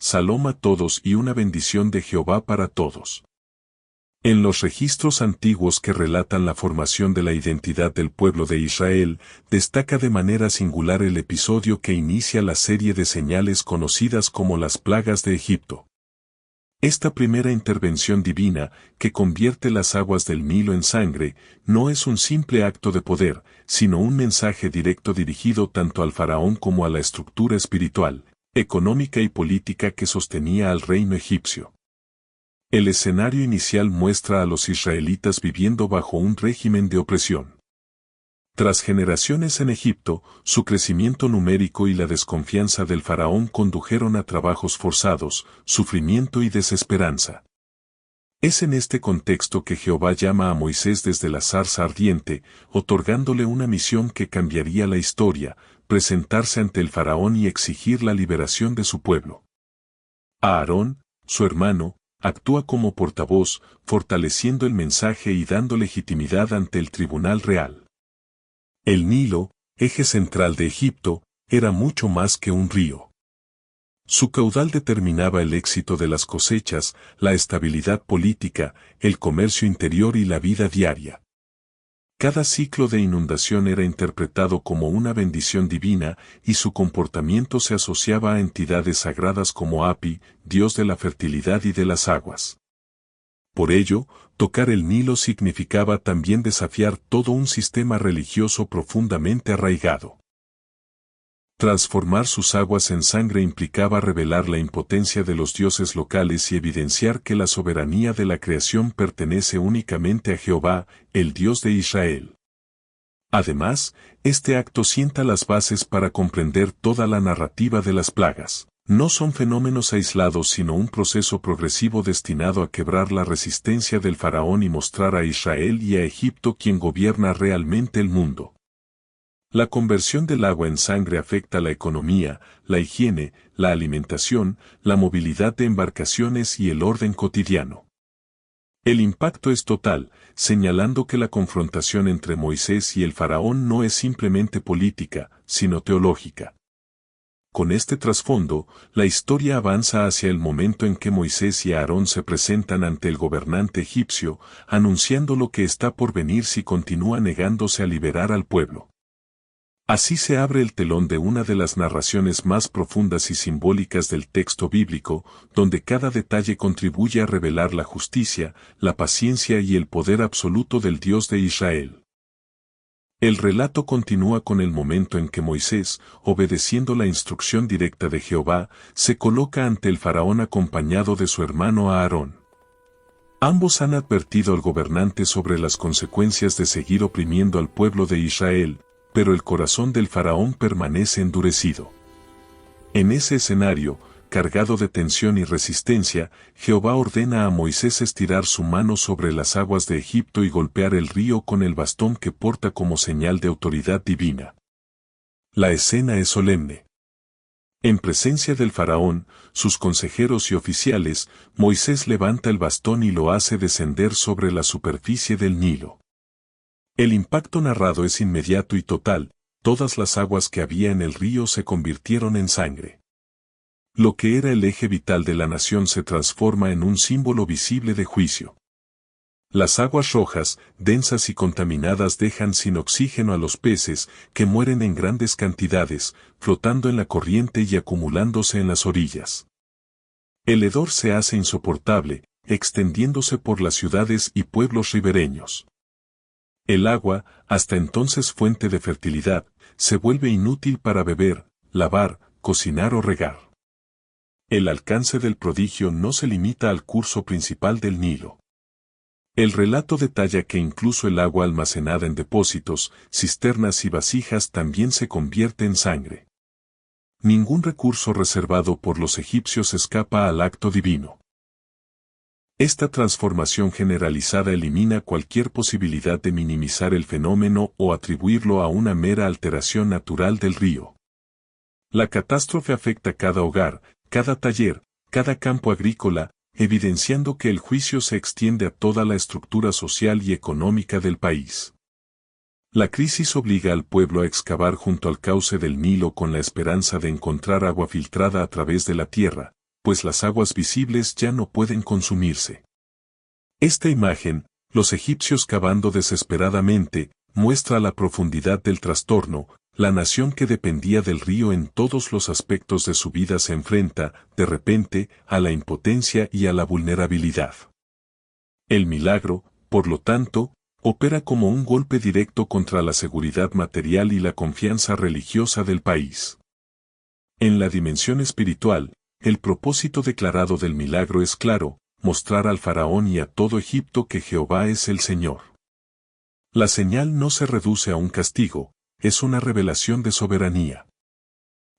Salom a todos y una bendición de Jehová para todos. En los registros antiguos que relatan la formación de la identidad del pueblo de Israel, destaca de manera singular el episodio que inicia la serie de señales conocidas como las plagas de Egipto. Esta primera intervención divina, que convierte las aguas del Nilo en sangre, no es un simple acto de poder, sino un mensaje directo dirigido tanto al faraón como a la estructura espiritual, económica y política que sostenía al reino egipcio. El escenario inicial muestra a los israelitas viviendo bajo un régimen de opresión. Tras generaciones en Egipto, su crecimiento numérico y la desconfianza del faraón condujeron a trabajos forzados, sufrimiento y desesperanza. Es en este contexto que Jehová llama a Moisés desde la zarza ardiente, otorgándole una misión que cambiaría la historia, presentarse ante el faraón y exigir la liberación de su pueblo. Aarón, su hermano, actúa como portavoz, fortaleciendo el mensaje y dando legitimidad ante el tribunal real. El Nilo, eje central de Egipto, era mucho más que un río. Su caudal determinaba el éxito de las cosechas, la estabilidad política, el comercio interior y la vida diaria. Cada ciclo de inundación era interpretado como una bendición divina y su comportamiento se asociaba a entidades sagradas como Api, dios de la fertilidad y de las aguas. Por ello, tocar el Nilo significaba también desafiar todo un sistema religioso profundamente arraigado. Transformar sus aguas en sangre implicaba revelar la impotencia de los dioses locales y evidenciar que la soberanía de la creación pertenece únicamente a Jehová, el Dios de Israel. Además, este acto sienta las bases para comprender toda la narrativa de las plagas. No son fenómenos aislados sino un proceso progresivo destinado a quebrar la resistencia del faraón y mostrar a Israel y a Egipto quién gobierna realmente el mundo. La conversión del agua en sangre afecta la economía, la higiene, la alimentación, la movilidad de embarcaciones y el orden cotidiano. El impacto es total, señalando que la confrontación entre Moisés y el faraón no es simplemente política, sino teológica. Con este trasfondo, la historia avanza hacia el momento en que Moisés y Aarón se presentan ante el gobernante egipcio, anunciando lo que está por venir si continúa negándose a liberar al pueblo. Así se abre el telón de una de las narraciones más profundas y simbólicas del texto bíblico, donde cada detalle contribuye a revelar la justicia, la paciencia y el poder absoluto del Dios de Israel. El relato continúa con el momento en que Moisés, obedeciendo la instrucción directa de Jehová, se coloca ante el faraón acompañado de su hermano Aarón. Ambos han advertido al gobernante sobre las consecuencias de seguir oprimiendo al pueblo de Israel, pero el corazón del faraón permanece endurecido. En ese escenario, cargado de tensión y resistencia, Jehová ordena a Moisés estirar su mano sobre las aguas de Egipto y golpear el río con el bastón que porta como señal de autoridad divina. La escena es solemne. En presencia del faraón, sus consejeros y oficiales, Moisés levanta el bastón y lo hace descender sobre la superficie del Nilo. El impacto narrado es inmediato y total, todas las aguas que había en el río se convirtieron en sangre. Lo que era el eje vital de la nación se transforma en un símbolo visible de juicio. Las aguas rojas, densas y contaminadas dejan sin oxígeno a los peces, que mueren en grandes cantidades, flotando en la corriente y acumulándose en las orillas. El hedor se hace insoportable, extendiéndose por las ciudades y pueblos ribereños. El agua, hasta entonces fuente de fertilidad, se vuelve inútil para beber, lavar, cocinar o regar. El alcance del prodigio no se limita al curso principal del Nilo. El relato detalla que incluso el agua almacenada en depósitos, cisternas y vasijas también se convierte en sangre. Ningún recurso reservado por los egipcios escapa al acto divino. Esta transformación generalizada elimina cualquier posibilidad de minimizar el fenómeno o atribuirlo a una mera alteración natural del río. La catástrofe afecta cada hogar, cada taller, cada campo agrícola, evidenciando que el juicio se extiende a toda la estructura social y económica del país. La crisis obliga al pueblo a excavar junto al cauce del Nilo con la esperanza de encontrar agua filtrada a través de la tierra, pues las aguas visibles ya no pueden consumirse. Esta imagen, los egipcios cavando desesperadamente, muestra la profundidad del trastorno. La nación que dependía del río en todos los aspectos de su vida se enfrenta, de repente, a la impotencia y a la vulnerabilidad. El milagro, por lo tanto, opera como un golpe directo contra la seguridad material y la confianza religiosa del país. En la dimensión espiritual, el propósito declarado del milagro es claro: mostrar al faraón y a todo Egipto que Jehová es el Señor. La señal no se reduce a un castigo, es una revelación de soberanía.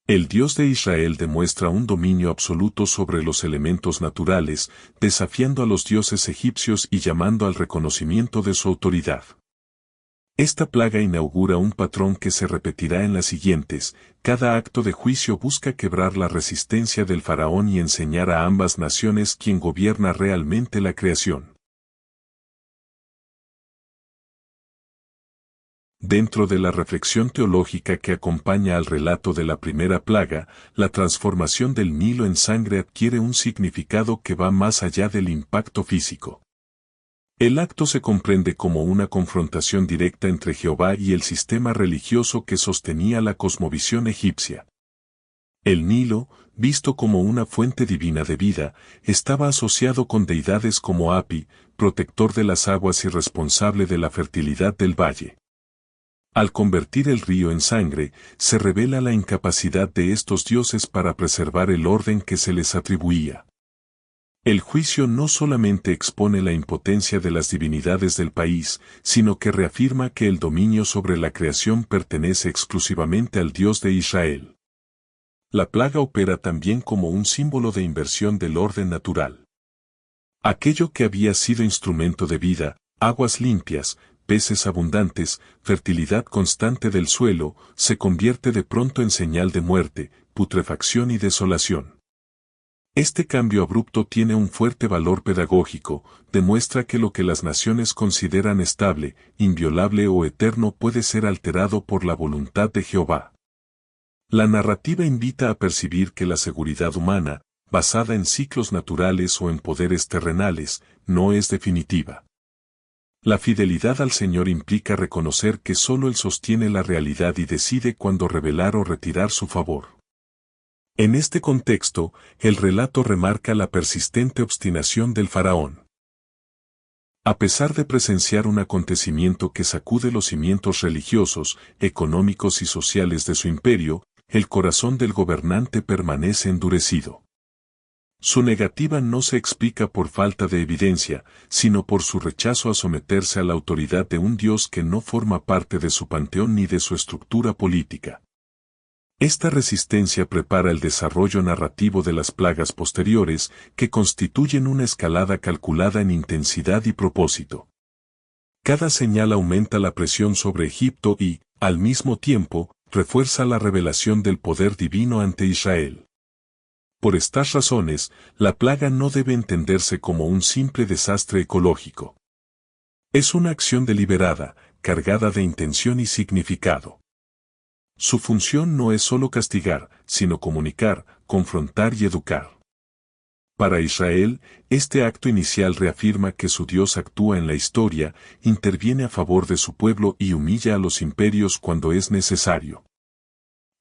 El Dios de Israel demuestra un dominio absoluto sobre los elementos naturales, desafiando a los dioses egipcios y llamando al reconocimiento de su autoridad. Esta plaga inaugura un patrón que se repetirá en las siguientes. Cada acto de juicio busca quebrar la resistencia del faraón y enseñar a ambas naciones quién gobierna realmente la creación. Dentro de la reflexión teológica que acompaña al relato de la primera plaga, la transformación del Nilo en sangre adquiere un significado que va más allá del impacto físico. El acto se comprende como una confrontación directa entre Jehová y el sistema religioso que sostenía la cosmovisión egipcia. El Nilo, visto como una fuente divina de vida, estaba asociado con deidades como Api, protector de las aguas y responsable de la fertilidad del valle. Al convertir el río en sangre, se revela la incapacidad de estos dioses para preservar el orden que se les atribuía. El juicio no solamente expone la impotencia de las divinidades del país, sino que reafirma que el dominio sobre la creación pertenece exclusivamente al Dios de Israel. La plaga opera también como un símbolo de inversión del orden natural. Aquello que había sido instrumento de vida, aguas limpias, peces abundantes, fertilidad constante del suelo, se convierte de pronto en señal de muerte, putrefacción y desolación. Este cambio abrupto tiene un fuerte valor pedagógico, demuestra que lo que las naciones consideran estable, inviolable o eterno puede ser alterado por la voluntad de Jehová. La narrativa invita a percibir que la seguridad humana, basada en ciclos naturales o en poderes terrenales, no es definitiva. La fidelidad al Señor implica reconocer que solo Él sostiene la realidad y decide cuándo revelar o retirar su favor. En este contexto, el relato remarca la persistente obstinación del faraón. A pesar de presenciar un acontecimiento que sacude los cimientos religiosos, económicos y sociales de su imperio, el corazón del gobernante permanece endurecido. Su negativa no se explica por falta de evidencia, sino por su rechazo a someterse a la autoridad de un Dios que no forma parte de su panteón ni de su estructura política. Esta resistencia prepara el desarrollo narrativo de las plagas posteriores, que constituyen una escalada calculada en intensidad y propósito. Cada señal aumenta la presión sobre Egipto y, al mismo tiempo, refuerza la revelación del poder divino ante Israel. Por estas razones, la plaga no debe entenderse como un simple desastre ecológico. Es una acción deliberada, cargada de intención y significado. Su función no es solo castigar, sino comunicar, confrontar y educar. Para Israel, este acto inicial reafirma que su Dios actúa en la historia, interviene a favor de su pueblo y humilla a los imperios cuando es necesario.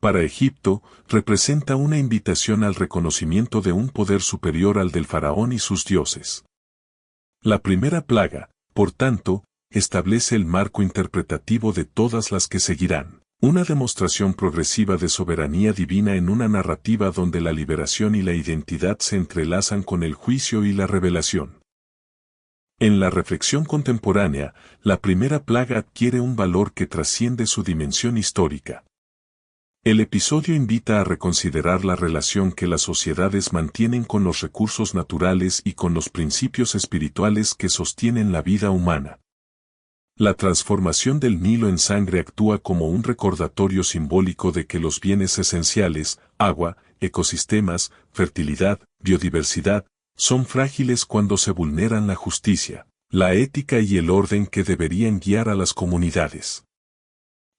Para Egipto, representa una invitación al reconocimiento de un poder superior al del faraón y sus dioses. La primera plaga, por tanto, establece el marco interpretativo de todas las que seguirán. Una demostración progresiva de soberanía divina en una narrativa donde la liberación y la identidad se entrelazan con el juicio y la revelación. En la reflexión contemporánea, la primera plaga adquiere un valor que trasciende su dimensión histórica. El episodio invita a reconsiderar la relación que las sociedades mantienen con los recursos naturales y con los principios espirituales que sostienen la vida humana. La transformación del Nilo en sangre actúa como un recordatorio simbólico de que los bienes esenciales, agua, ecosistemas, fertilidad, biodiversidad, son frágiles cuando se vulneran la justicia, la ética y el orden que deberían guiar a las comunidades.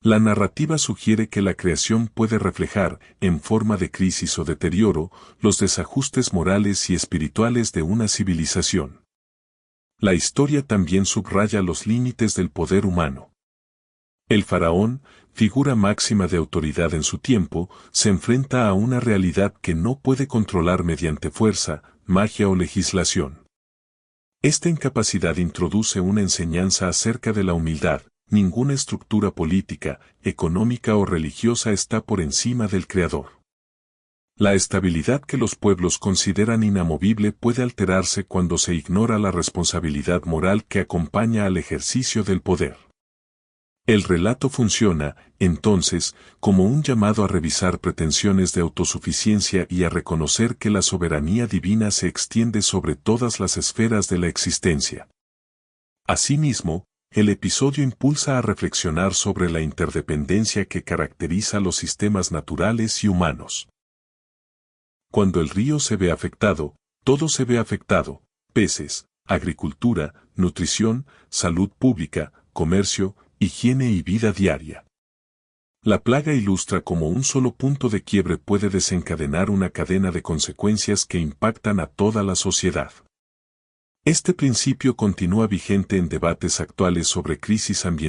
La narrativa sugiere que la creación puede reflejar, en forma de crisis o deterioro, los desajustes morales y espirituales de una civilización. La historia también subraya los límites del poder humano. El faraón, figura máxima de autoridad en su tiempo, se enfrenta a una realidad que no puede controlar mediante fuerza, magia o legislación. Esta incapacidad introduce una enseñanza acerca de la humildad. Ninguna estructura política, económica o religiosa está por encima del Creador. La estabilidad que los pueblos consideran inamovible puede alterarse cuando se ignora la responsabilidad moral que acompaña al ejercicio del poder. El relato funciona, entonces, como un llamado a revisar pretensiones de autosuficiencia y a reconocer que la soberanía divina se extiende sobre todas las esferas de la existencia. Asimismo, el episodio impulsa a reflexionar sobre la interdependencia que caracteriza los sistemas naturales y humanos. Cuando el río se ve afectado, todo se ve afectado: peces, agricultura, nutrición, salud pública, comercio, higiene y vida diaria. La plaga ilustra cómo un solo punto de quiebre puede desencadenar una cadena de consecuencias que impactan a toda la sociedad. Este principio continúa vigente en debates actuales sobre crisis ambientales.